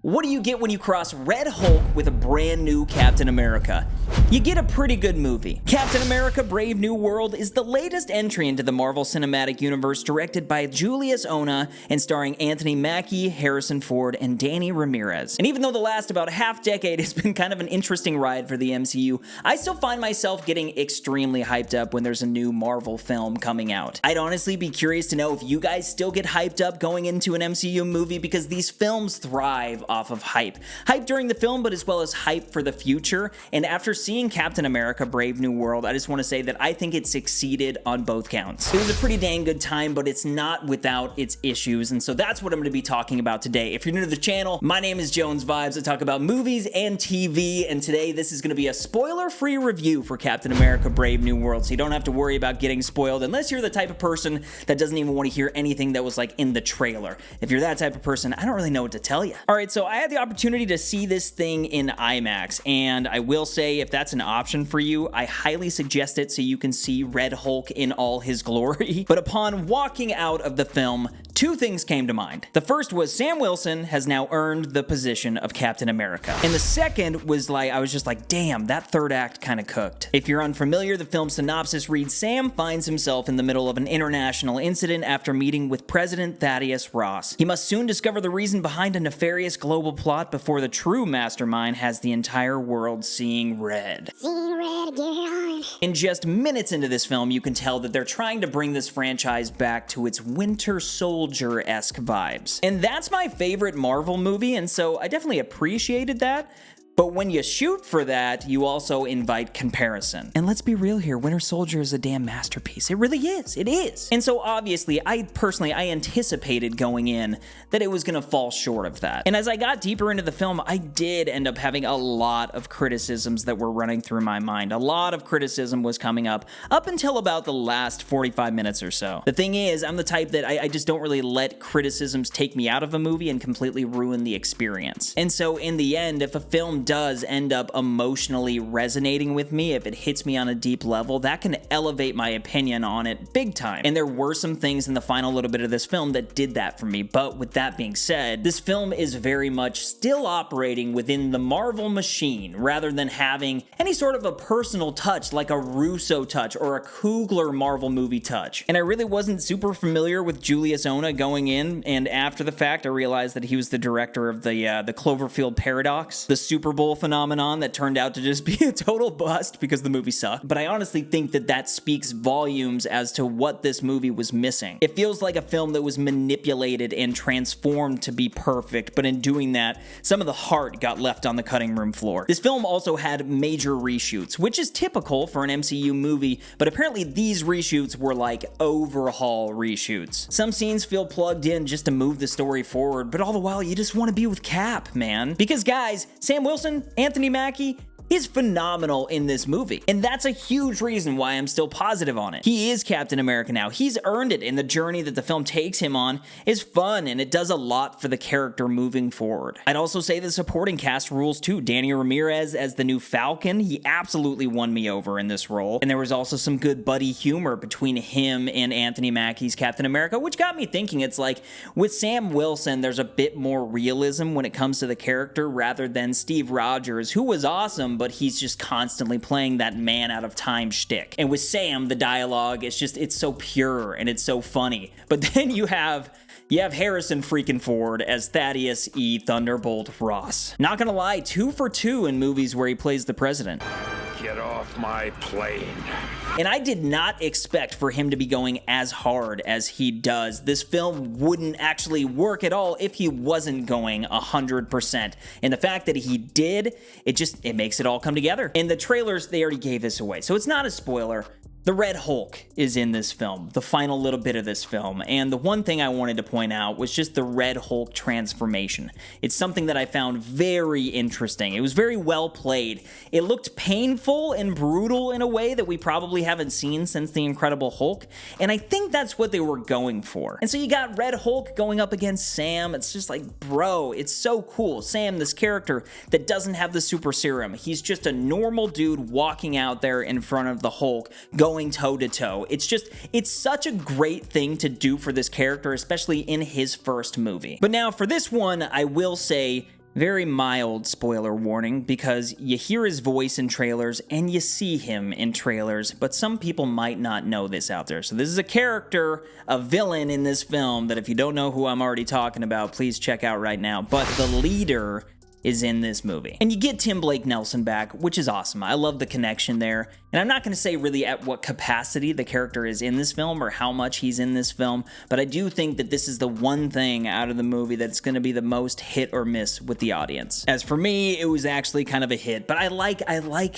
What do you get when you cross Red Hulk with a brand new Captain America? You get a pretty good movie. Captain America Brave New World is the latest entry into the Marvel Cinematic Universe, directed by Julius Ona and starring Anthony Mackie, Harrison Ford, and Danny Ramirez. And even though the last about half decade has been kind of an interesting ride for the MCU, I still find myself getting extremely hyped up when there's a new Marvel film coming out. I'd honestly be curious to know if you guys still get hyped up going into an MCU movie, because these films thrive off of hype. Hype during the film, but as well as hype for the future. And after seeing Captain America Brave New World, I just want to say that I think it succeeded on both counts. It was a pretty dang good time, but it's not without its issues, and so that's what I'm going to be talking about today. If you're new to the channel, my name is Jones Vibes. I talk about movies and TV, and today this is going to be a spoiler-free review for Captain America Brave New World, so you don't have to worry about getting spoiled unless you're the type of person that doesn't even want to hear anything that was like in the trailer. If you're that type of person, I don't really know what to tell you. Alright, so I had the opportunity to see this thing in IMAX, and I will say, if that's an option for you, I highly suggest it so you can see Red Hulk in all his glory. But upon walking out of the film, two things came to mind. The first was Sam Wilson has now earned the position of Captain America. And the second was like, I was just like, damn, that third act kind of cooked. If you're unfamiliar, the film's synopsis reads, Sam finds himself in the middle of an international incident after meeting with President Thaddeus Ross. He must soon discover the reason behind a nefarious global plot before the true mastermind has the entire world seeing red. Seeing red again. In just minutes into this film, you can tell that they're trying to bring this franchise back to its Winter Soldier-esque vibes. And that's my favorite Marvel movie, and so I definitely appreciated that. But when you shoot for that, you also invite comparison. And let's be real here, Winter Soldier is a damn masterpiece. It really is. It is. And so obviously, I anticipated going in that it was gonna fall short of that. And as I got deeper into the film, I did end up having a lot of criticisms that were running through my mind. A lot of criticism was coming up until about the last 45 minutes or so. The thing is, I'm the type that I just don't really let criticisms take me out of a movie and completely ruin the experience. And so in the end, if a film does end up emotionally resonating with me, if it hits me on a deep level, that can elevate my opinion on it big time. And there were some things in the final little bit of this film that did that for me. But with that being said, this film is very much still operating within the Marvel machine rather than having any sort of a personal touch like a Russo touch or a Coogler Marvel movie touch. And I really wasn't super familiar with Julius Ona going in, and after the fact I realized that he was the director of the Cloverfield Paradox, the Super Bowl phenomenon that turned out to just be a total bust because the movie sucked. But I honestly think that that speaks volumes as to what this movie was missing. It feels like a film that was manipulated and transformed to be perfect, but in doing that, some of the heart got left on the cutting room floor. This film also had major reshoots, which is typical for an MCU movie, but apparently these reshoots were like overhaul reshoots. Some scenes feel plugged in just to move the story forward, but all the while you just want to be with Cap, man. Because guys, Sam Wilson, Anthony Mackie, is phenomenal in this movie. And that's a huge reason why I'm still positive on it. He is Captain America now. He's earned it, and the journey that the film takes him on is fun, and it does a lot for the character moving forward. I'd also say the supporting cast rules too. Danny Ramirez as the new Falcon, he absolutely won me over in this role. And there was also some good buddy humor between him and Anthony Mackie's Captain America, which got me thinking, it's like, with Sam Wilson, there's a bit more realism when it comes to the character rather than Steve Rogers, who was awesome, but he's just constantly playing that man out of time shtick. And with Sam, the dialogue, it's so pure and it's so funny. But then you have Harrison freaking Ford as Thaddeus E. Thunderbolt Ross. Not gonna lie, 2 for 2 in movies where he plays the president. Get off my plane. And I did not expect for him to be going as hard as he does. This film wouldn't actually work at all if he wasn't going 100%. And the fact that he did, it makes it all come together. In the trailers, they already gave this away, so it's not a spoiler. The Red Hulk is in this film, the final little bit of this film, and the one thing I wanted to point out was just the Red Hulk transformation. It's something that I found very interesting. It was very well played. It looked painful and brutal in a way that we probably haven't seen since The Incredible Hulk, and I think that's what they were going for. And so you got Red Hulk going up against Sam. It's just like, bro, it's so cool. Sam, this character that doesn't have the super serum, he's just a normal dude walking out there in front of the Hulk, going toe-to-toe. It's such a great thing to do for this character, especially in his first movie. But now for this one, I will say, Very mild spoiler warning, because you hear his voice in trailers and you see him in trailers, but some people might not know this out there. So this is a character, a villain in this film that if you don't know who I'm already talking about, please check out right now. But the leader is in this movie. And you get Tim Blake Nelson back, which is awesome. I love the connection there. And I'm not going to say really at what capacity the character is in this film or how much he's in this film, but I do think that this is the one thing out of the movie that's going to be the most hit or miss with the audience. As for me, it was actually kind of a hit, but I like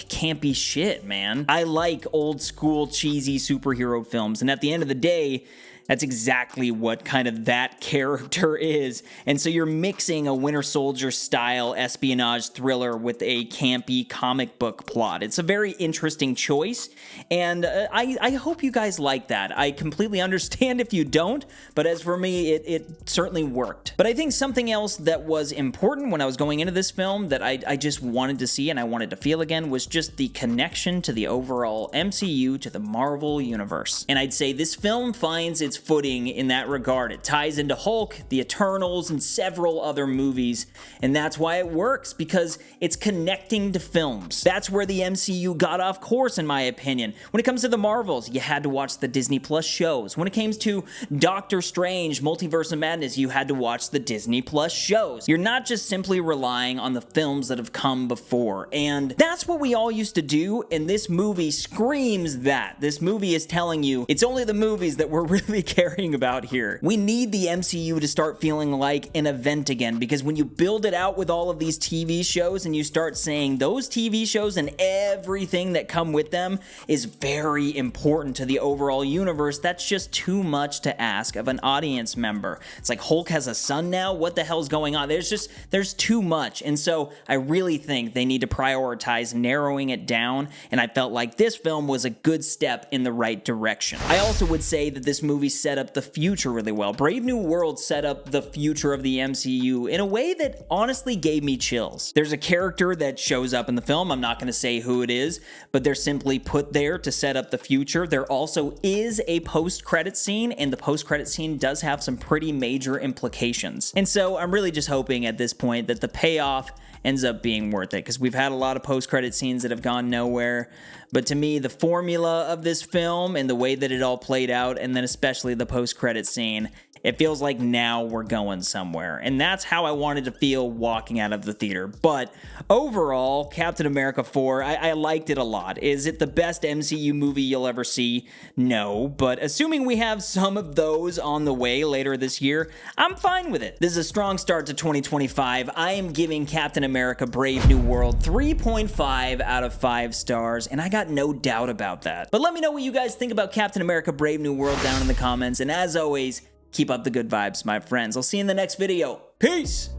campy shit, man. I like old school cheesy superhero films, and at the end of the day, that's exactly what kind of that character is. And so you're mixing a Winter Soldier style espionage thriller with a campy comic book plot. It's a very interesting choice, and I hope you guys like that. I completely understand if you don't, but as for me, it certainly worked. But I think something else that was important when I was going into this film that I just wanted to see and I wanted to feel again was just the connection to the overall MCU, to the Marvel Universe. And I'd say this film finds its footing in that regard. It ties into Hulk, the Eternals, and several other movies, and that's why it works, because it's connecting to films. That's where the MCU got off course, in my opinion. When it comes to the Marvels, you had to watch the Disney Plus shows. When it came to Doctor Strange, Multiverse of Madness, you had to watch the Disney Plus shows. You're not just simply relying on the films that have come before, and that's what we all used to do, and this movie screams that. This movie is telling you it's only the movies that we're really caring about here. We need the MCU to start feeling like an event again, because when you build it out with all of these TV shows and you start saying those TV shows and everything that come with them is very important to the overall universe, that's just too much to ask of an audience member. It's like Hulk has a son now? What the hell's going on? There's too much. And so I really think they need to prioritize narrowing it down, and I felt like this film was a good step in the right direction. I also would say that this movie set up the future really well. Brave New World set up the future of the MCU in a way that honestly gave me chills. There's a character that shows up in the film, I'm not going to say who it is, but they're simply put there to set up the future. There also is a post-credit scene, and the post-credit scene does have some pretty major implications. And so I'm really just hoping at this point that the payoff ends up being worth it, because we've had a lot of post-credit scenes that have gone nowhere. But to me, the formula of this film and the way that it all played out, and then especially the post-credit scene, it feels like now we're going somewhere. And that's how I wanted to feel walking out of the theater. But overall, Captain America 4, I liked it a lot. Is it the best MCU movie you'll ever see? No. But assuming we have some of those on the way later this year, I'm fine with it. This is a strong start to 2025. I am giving Captain America Brave New World 3.5 out of 5 stars, and I got no doubt about that. But let me know what you guys think about Captain America Brave New World down in the comments, and as always, keep up the good vibes, my friends. I'll see you in the next video. Peace!